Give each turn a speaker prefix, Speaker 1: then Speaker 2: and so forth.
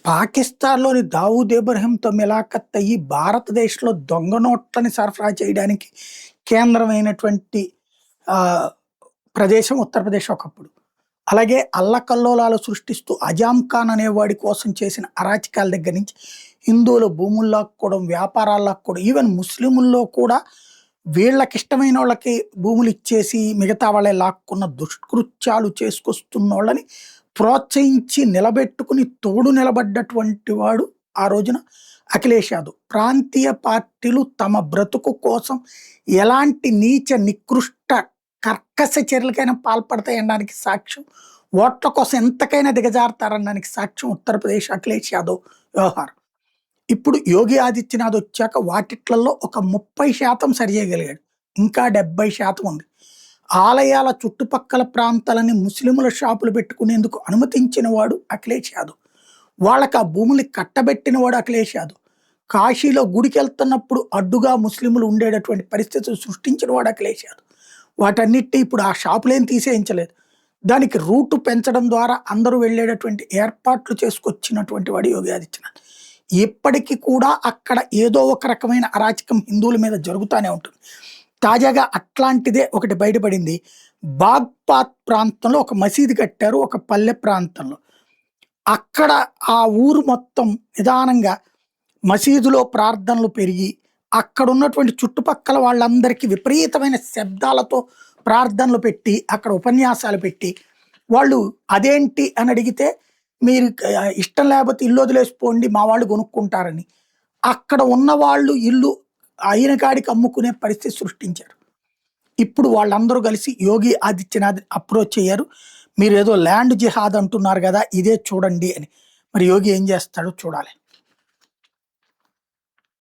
Speaker 1: పాకిస్తాన్‌లోని దావూద్ ఇబ్రహీంతో మిలాఖత్ అయ్యి భారతదేశంలో దొంగ నోట్లని సరఫరా చేయడానికి కేంద్రమైనటువంటి ఆహ్, ప్రదేశం ఉత్తరప్రదేశ్ ఒకప్పుడు. అలాగే అల్లకల్లోలాలు సృష్టిస్తూ అజాం ఖాన్ అనేవాడి కోసం చేసిన అరాచకాల దగ్గర నుంచి హిందువుల భూములు లాక్కోవడం, వ్యాపారాలు లాక్కోవడం, ఈవెన్ ముస్లిముల్లో కూడా వీళ్ళకిష్టమైనోళ్ళకి భూములిచ్చేసి మిగతా వాళ్ళే లాక్కున్న దుష్కృత్యాలు చేసుకొస్తున్నోళ్ళని ప్రోత్సహించి నిలబెట్టుకుని తోడు నిలబడ్డటువంటి వాడు ఆ రోజున అఖిలేష్ యాదవ్. ప్రాంతీయ పార్టీలు తమ బ్రతుకు కోసం ఎలాంటి నీచ, నికృష్ట, కర్కశ చర్యలకైనా పాల్పడతాయనడానికి సాక్ష్యం, ఓట్ల కోసం ఎంతకైనా దిగజారుతారనడానికి సాక్ష్యం ఉత్తరప్రదేశ్ అఖిలేష్ యాదవ్ వ్యవహారం. ఇప్పుడు యోగి ఆదిత్యనాథ్ వచ్చాక వాటిట్లలో ఒక 30% సరిచేయగలిగాడు. ఇంకా 70% ఉంది. ఆలయాల చుట్టుపక్కల ప్రాంతాలని ముస్లిముల షాపులు పెట్టుకునేందుకు అనుమతించిన వాడు అఖిలేష్ యాదవ్. వాళ్ళకి ఆ భూముల్ని కట్టబెట్టిన వాడు అఖిలేష్ యాదవ్. కాశీలో గుడికెళ్తున్నప్పుడు అడ్డుగా ముస్లిములు ఉండేటటువంటి పరిస్థితులు సృష్టించిన వాడు అఖిలేష్ యాదవ్. వాటన్నిటిని ఇప్పుడు ఆ షాపులేం తీసేయించలేదు. దానికి రూటు పెంచడం ద్వారా అందరూ వెళ్ళేటటువంటి ఏర్పాట్లు చేసుకొచ్చినటువంటి వాడు యోగి ఆదిత్యనాథ్. ఇప్పటికీ కూడా అక్కడ ఏదో ఒక రకమైన అరాచకం హిందువుల మీద జరుగుతూనే ఉంటుంది. తాజాగా అట్లాంటిదే ఒకటి బయటపడింది. బాగ్పాత్ ప్రాంతంలో ఒక మసీదు కట్టారు, ఒక పల్లె ప్రాంతంలో. అక్కడ ఆ ఊరు మొత్తం నిదానంగా మసీదులో ప్రార్థనలు పెరిగి అక్కడ ఉన్నటువంటి చుట్టుపక్కల వాళ్ళందరికీ విపరీతమైన శబ్దాలతో ప్రార్థనలు పెట్టి అక్కడ ఉపన్యాసాలు పెట్టి వాళ్ళు అదేంటి అని అడిగితే మీరు ఇష్టం లేకపోతే ఇల్లు వదిలేసిపోండి మా వాళ్ళు కొనుక్కుంటారని అక్కడ ఉన్న వాళ్ళు ఇల్లు అయిన కాడికి అమ్ముకునే పరిస్థితి సృష్టించారు. ఇప్పుడు వాళ్ళందరూ కలిసి యోగి ఆదిత్యనాథ్ అప్రోచ్ అయ్యారు. మీరు ఏదో ల్యాండ్ జిహాద్ అంటున్నారు కదా, ఇదే చూడండి అని. మరి యోగి ఏం చేస్తాడో చూడాలి.